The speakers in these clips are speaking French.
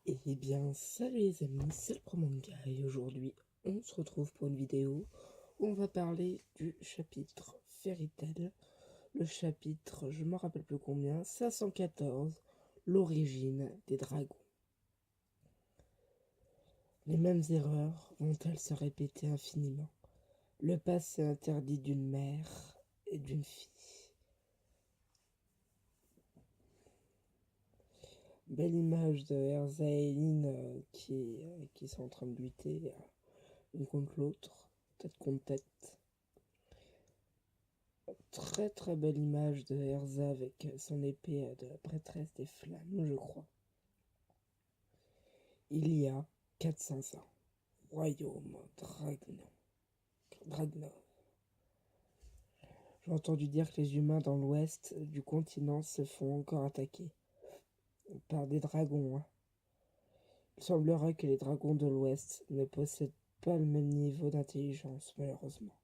Eh bien, salut les amis, c'est le Promanga et aujourd'hui, on se retrouve pour une vidéo où on va parler du chapitre Fairy Tail, le chapitre, je me rappelle plus combien, 514, l'origine des dragons. Les mêmes erreurs vont-elles se répéter infiniment? Le passé interdit d'une mère et d'une fille. Belle image de Erza et Lynn qui sont en train de lutter l'une contre l'autre, tête contre tête. Très très belle image de Erza avec son épée de la prêtresse des flammes, je crois. Il y a 400 ans, royaume Dragnor. J'ai entendu dire que les humains dans l'ouest du continent se font encore attaquer par des dragons. Il semblerait que les dragons de l'ouest ne possèdent pas le même niveau d'intelligence, malheureusement.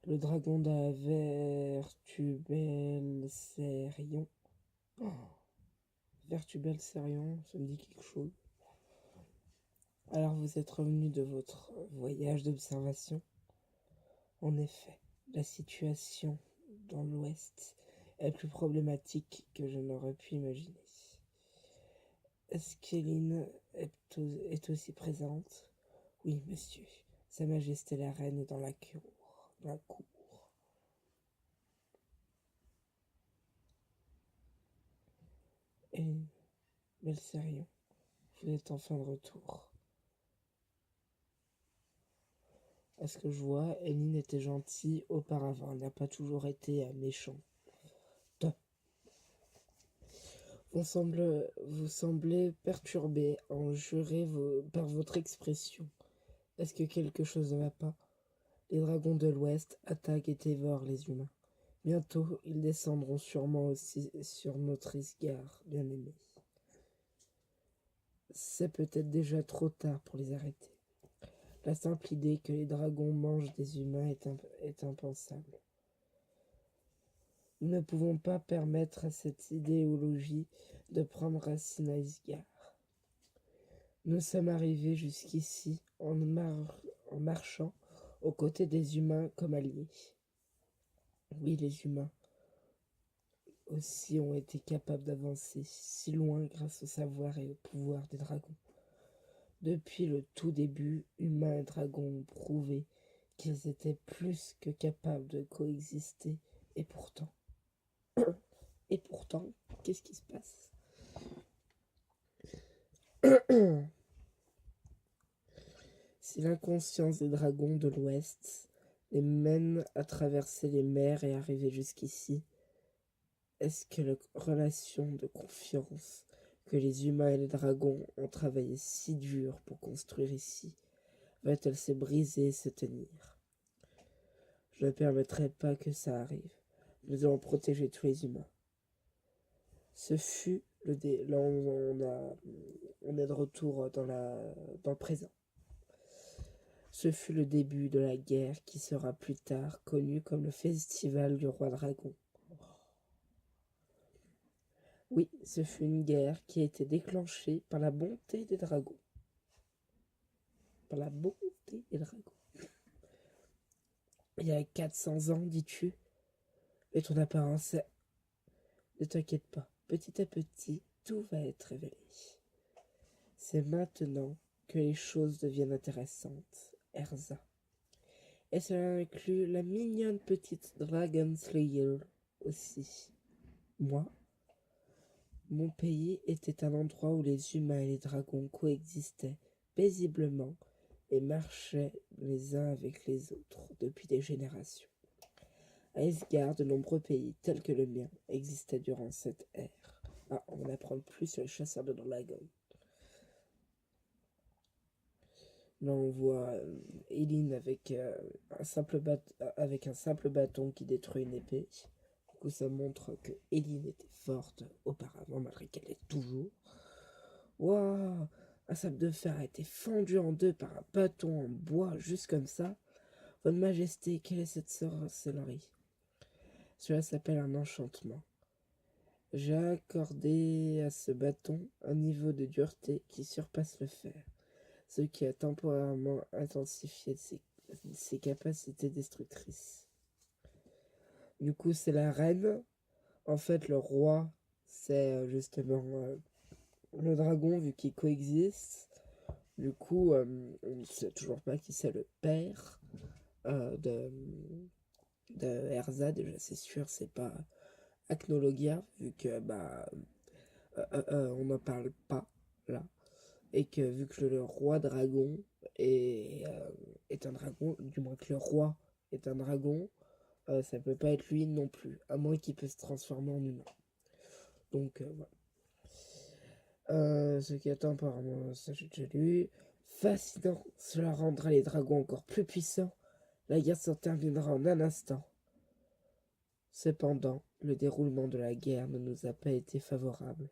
Le dragon d'Avertubelcerion. Oh, Vertubelcerion, ça me dit quelque chose. Alors vous êtes revenu de votre voyage d'observation. En effet, la situation dans l'Ouest est plus problématique que je n'aurais pu imaginer. Est-ce qu'Éline est aussi présente? Oui, monsieur. Sa Majesté la Reine est dans la cour. Et Belserion, vous êtes enfin de retour. À ce que je vois, Éline était gentille auparavant. Elle n'a pas toujours été méchante. Vous semblez perturbé, enjuré par votre expression. Est-ce que quelque chose ne va pas? Les dragons de l'Ouest attaquent et dévorent les humains. Bientôt, ils descendront sûrement aussi sur notre Isgard, bien-aimé. C'est peut-être déjà trop tard pour les arrêter. La simple idée que les dragons mangent des humains est impensable. Nous ne pouvons pas permettre à cette idéologie de prendre racine à Isgard. Nous sommes arrivés jusqu'ici en marchant aux côtés des humains comme alliés. Oui, les humains aussi ont été capables d'avancer si loin grâce au savoir et au pouvoir des dragons. Depuis le tout début, humains et dragons ont prouvé qu'ils étaient plus que capables de coexister. Et pourtant, qu'est-ce qui se passe? Si l'inconscience des dragons de l'Ouest les mène à traverser les mers et arriver jusqu'ici, est-ce que la relation de confiance que les humains et les dragons ont travaillé si dur pour construire ici va-t-elle se briser et se tenir? Je ne permettrai pas que ça arrive. Nous allons protéger tous les humains. Ce fut là on est de retour dans le présent. Ce fut le début de la guerre qui sera plus tard connue comme le Festival du Roi Dragon. Oui, ce fut une guerre qui a été déclenchée par la bonté des dragons. Par la bonté des dragons. Il y a 400 ans, dis-tu? Mais ton apparence, ne t'inquiète pas. Petit à petit, tout va être révélé. C'est maintenant que les choses deviennent intéressantes, Erza. Et cela inclut la mignonne petite Dragon Slayer aussi. Moi, mon pays était un endroit où les humains et les dragons coexistaient paisiblement et marchaient les uns avec les autres depuis des générations. À Isgard, de nombreux pays, tels que le mien, existaient durant cette ère. Ah, on va apprendre plus sur les chasseurs de dragons. Là, on voit Eileen avec un simple bâton qui détruit une épée. Du coup, ça montre que Eileen était forte auparavant, malgré qu'elle est toujours. Waouh! Un sabre de fer a été fendu en deux par un bâton en bois, juste comme ça. Votre Majesté, quelle est cette sorcellerie? Cela s'appelle un enchantement. J'ai accordé à ce bâton un niveau de dureté qui surpasse le fer, ce qui a temporairement intensifié ses capacités destructrices. Du coup, c'est la reine. En fait, le roi, c'est justement le dragon, vu qu'ils coexistent. Du coup, on ne sait toujours pas qui c'est le père de Erza. Déjà, c'est sûr, c'est pas Acnologia, vu que on n'en parle pas là. Et que vu que le roi dragon est un dragon, du moins que le roi est un dragon, ça peut pas être lui non plus, à moins qu'il puisse se transformer en humain. Donc voilà. Ce qui attend apparemment, ça j'ai déjà lu. Fascinant, cela rendra les dragons encore plus puissants. La guerre se terminera en un instant. Cependant, le déroulement de la guerre ne nous a pas été favorable.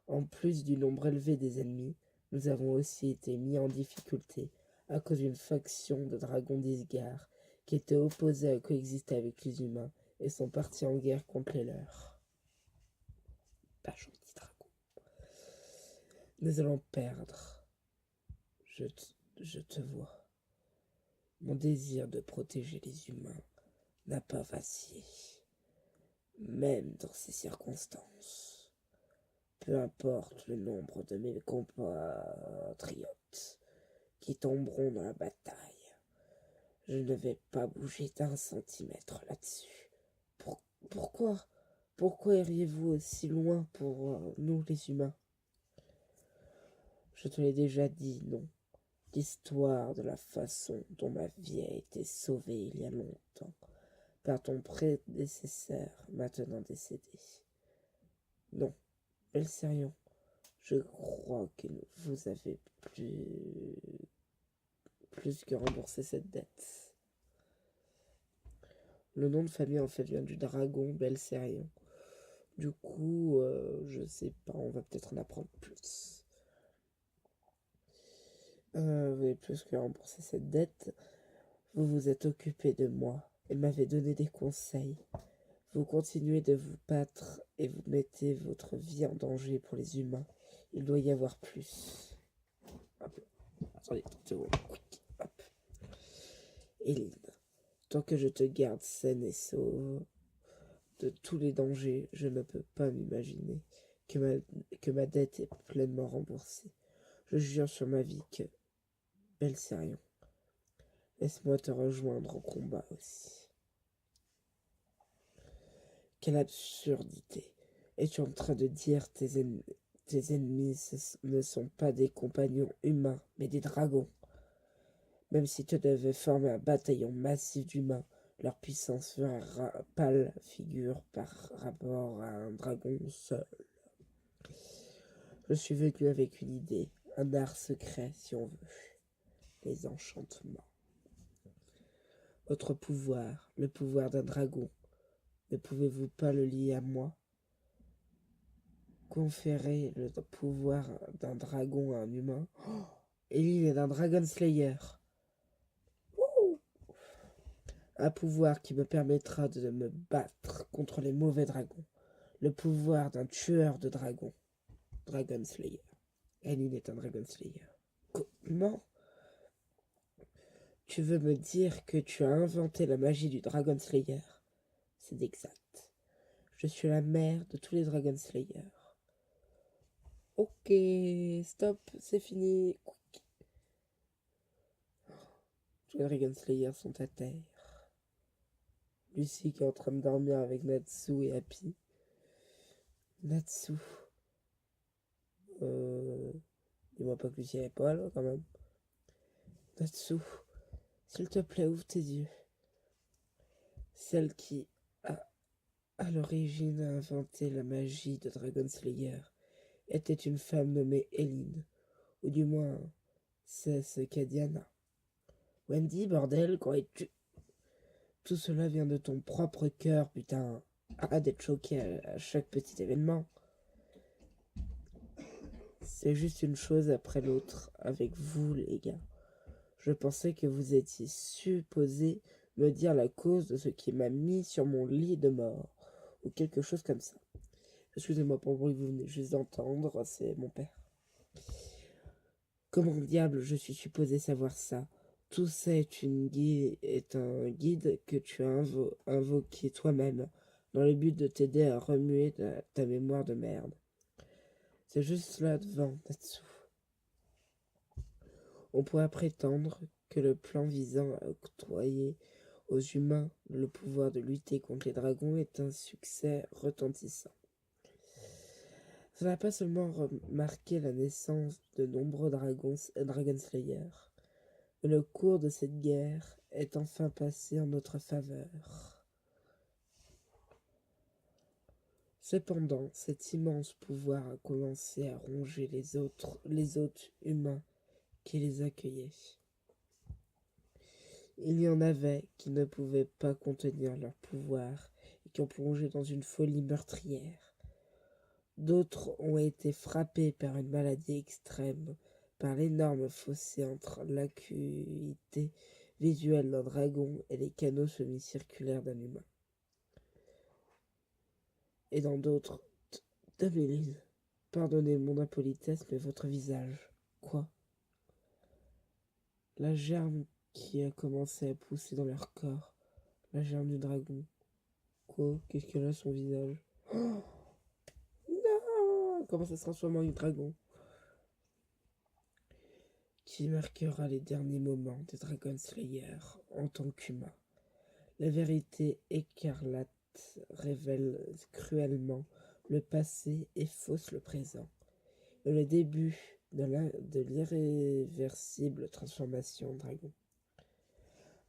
En plus du nombre élevé des ennemis, nous avons aussi été mis en difficulté à cause d'une faction de dragons d'Isgard qui étaient opposés à coexister avec les humains et sont partis en guerre contre les leurs. Pas gentil dragon. Nous allons perdre. Je te vois. Mon désir de protéger les humains n'a pas vacillé, même dans ces circonstances. Peu importe le nombre de mes compatriotes qui tomberont dans la bataille, je ne vais pas bouger d'un centimètre là-dessus. Pourquoi iriez-vous aussi loin pour nous les humains? Je te l'ai déjà dit, non. L'histoire de la façon dont ma vie a été sauvée il y a longtemps par ton prédécesseur maintenant décédé. Non, Belserion, je crois que vous avez plus que remboursé cette dette. Le nom de famille en fait vient du dragon Belserion. Du coup, je sais pas, on va peut-être en apprendre plus. Vous avez plus que remboursé cette dette. Vous vous êtes occupé de moi et m'avez donné des conseils. Vous continuez de vous battre et vous mettez votre vie en danger pour les humains. Il doit y avoir plus. Hop. Attendez, 30 secondes. Hop. Eline, tant que je te garde saine et sauve de tous les dangers, je ne peux pas m'imaginer que ma dette est pleinement remboursée. Je jure sur ma vie que... Belserion, laisse-moi te rejoindre au combat aussi. Quelle absurdité! Es-tu en train de dire tes ennemis ne sont pas des compagnons humains, mais des dragons? Même si tu devais former un bataillon massif d'humains, leur puissance ferait pâle figure par rapport à un dragon seul. Je suis venu avec une idée, un art secret si on veut, les enchantements. Votre pouvoir, le pouvoir d'un dragon, ne pouvez-vous pas le lier à moi? Conférer le pouvoir d'un dragon à un humain. Oh, et il est d'un Dragon Slayer. Un pouvoir qui me permettra de me battre contre les mauvais dragons. Le pouvoir d'un tueur de dragons. Dragon Slayer. Elline est un Dragon Slayer. Comment? Tu veux me dire que tu as inventé la magie du Dragon Slayer? C'est exact. Je suis la mère de tous les Dragon Slayers. Ok, stop, c'est fini. Tous les Dragon Slayers sont à terre. Lucie qui est en train de dormir avec Natsu et Happy. Natsu. Dis-moi pas que Lucie n'est pas là quand même. Natsu, s'il te plaît, ouvre tes yeux. Celle qui a à l'origine inventé la magie de Dragon Slayer était une femme nommée Eline. Ou du moins, c'est ce qu'a Diana. Wendy, bordel, croyais-tu? Tout cela vient de ton propre cœur, putain. Arrête d'être choqué à chaque petit événement. C'est juste une chose après l'autre avec vous, les gars. Je pensais que vous étiez supposé me dire la cause de ce qui m'a mis sur mon lit de mort, ou quelque chose comme ça. Excusez-moi pour le bruit que vous venez juste d'entendre, c'est mon père. Comment diable je suis supposé savoir ça? Tout ça est un guide que tu as invoqué toi-même, dans le but de t'aider à remuer ta mémoire de merde. C'est juste là devant, Natsu. On pourrait prétendre que le plan visant à octroyer aux humains le pouvoir de lutter contre les dragons est un succès retentissant. Ça n'a pas seulement marqué la naissance de nombreux Dragonslayers, mais le cours de cette guerre est enfin passé en notre faveur. Cependant, cet immense pouvoir a commencé à ronger les hôtes humains qui les accueillaient. Il y en avait qui ne pouvaient pas contenir leur pouvoir et qui ont plongé dans une folie meurtrière. D'autres ont été frappés par une maladie extrême, par l'énorme fossé entre l'acuité visuelle d'un dragon et les canaux semi-circulaires d'un humain. Et dans d'autres, Daméline, pardonnez mon impolitesse, mais votre visage, quoi? La germe qui a commencé à pousser dans leur corps, la germe du dragon. Quoi? Qu'est-ce qu'elle a son visage? Oh non! Comment ça se transforme en dragon? Qui marquera les derniers moments des Dragon Slayer en tant qu'humain. La vérité écarlate révèle cruellement le passé et fausse le présent, et le début de l'irréversible transformation en dragon.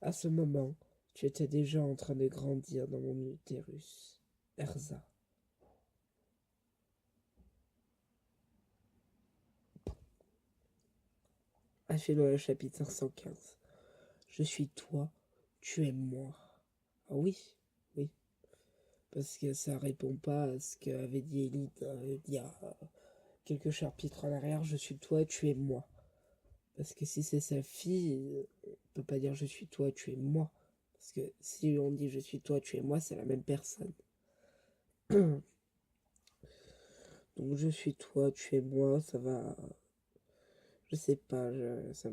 À ce moment, tu étais déjà en train de grandir dans mon utérus, Erza. Achevons le chapitre 515. Je suis toi, tu es moi. Ah oui, oui. Parce que ça répond pas à ce qu'avait dit Elite il y a quelques chapitres en arrière. Je suis toi, tu es moi. Parce que si c'est sa fille, on peut pas dire je suis toi, tu es moi. Parce que si on dit je suis toi, tu es moi, c'est la même personne. Donc je suis toi, tu es moi, ça va. Je sais pas, ça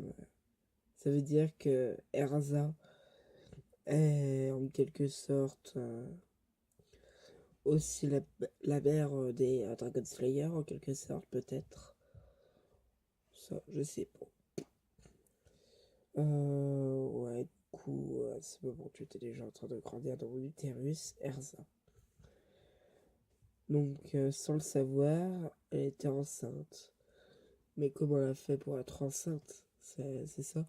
veut dire que Erza est en quelque sorte aussi la mère des Dragon Slayer, en quelque sorte, peut-être. Ça, je sais pas. Ouais, du coup, à ce moment, tu étais déjà en train de grandir dans mon utérus, Erza. Donc, sans le savoir, elle était enceinte. Mais comment elle a fait pour être enceinte? C'est ça?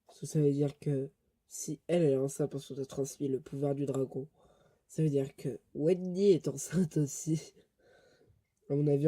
Parce que ça veut dire que si elle est enceinte parce qu'on a transmis le pouvoir du dragon, ça veut dire que Wendy est enceinte aussi. À mon avis,